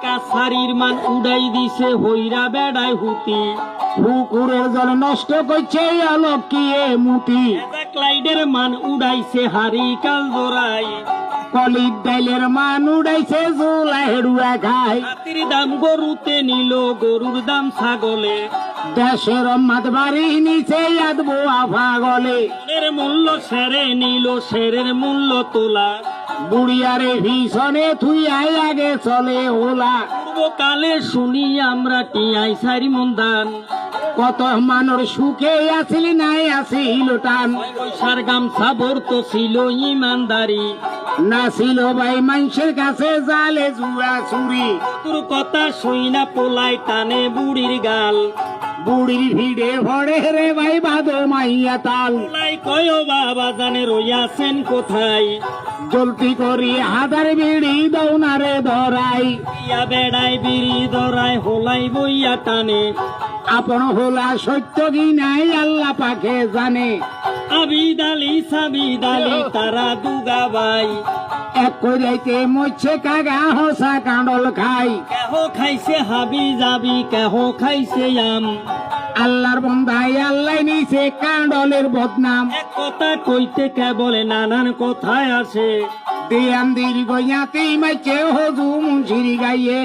কাছারির মান উড়াই দিছে হইরা বেড়ায় হুতি, পুকুরের জল নষ্ট করছে আলোক কি এ মুতি, ক্লাইডের মান উড়াইছে হারি কাল দোরাই, কলির ডাইলের মান উড়াইছে জোলা হেড়ুয়া খায়, হাতির দাম গরুতে নিল গরুর দাম ছাগলে, দেশের মাত বাড়ি নিচে আদবো আফা গলে, এর মূল্য সেরে নিল সেরের মূল্য তোলা, বুড়িয়ারে ভীষণে থুই আয় আগে চলে ওলা, পূর্বকালে শুনি আমরা টিয়াই সারি মন্দান, কত মানুষ সুখে আছিল নাই আছিল টান, পয়সার গামছা ভরত ছিল ইমানদারি, না ছিল ভাই মানুষের কাছে জালে জুয়া চুরি, তোর কথা শুই না পোলাই টানে বুড়ির গাল, বুড়ির ভিড়ে ভরে রে ভাই বাদো মাইয়া তাল, পোলাই কয় বাবা জানে রইয়াছেন কোথায়, জলদি করি হাজার বিড়ি দৌ না রে ধরাই, ইয়া বেড়াই বিড়ি ধরায় হোলাই বইয়া টানে, আপন হোলা সত্য কি নাই আল্লাহ পাকে জানে, আবিদালি সাবিদালি তারা দুগা ভাই, এক কইরাইতে মরছে কাগা হসা কাঁডল খাই, কেহ খাইছে হাবি যাবি কেহ খাইছে আম, আল্লাহর বন্ধাই আল্লাহ নিছে কাঁডলের বদনাম, এক কথা কইতে কেবলে নানান কথায় আসে, দিয়ান দীর্ঘ ইয়াতেই মাইছে হজু মুন্সির গাইয়ে।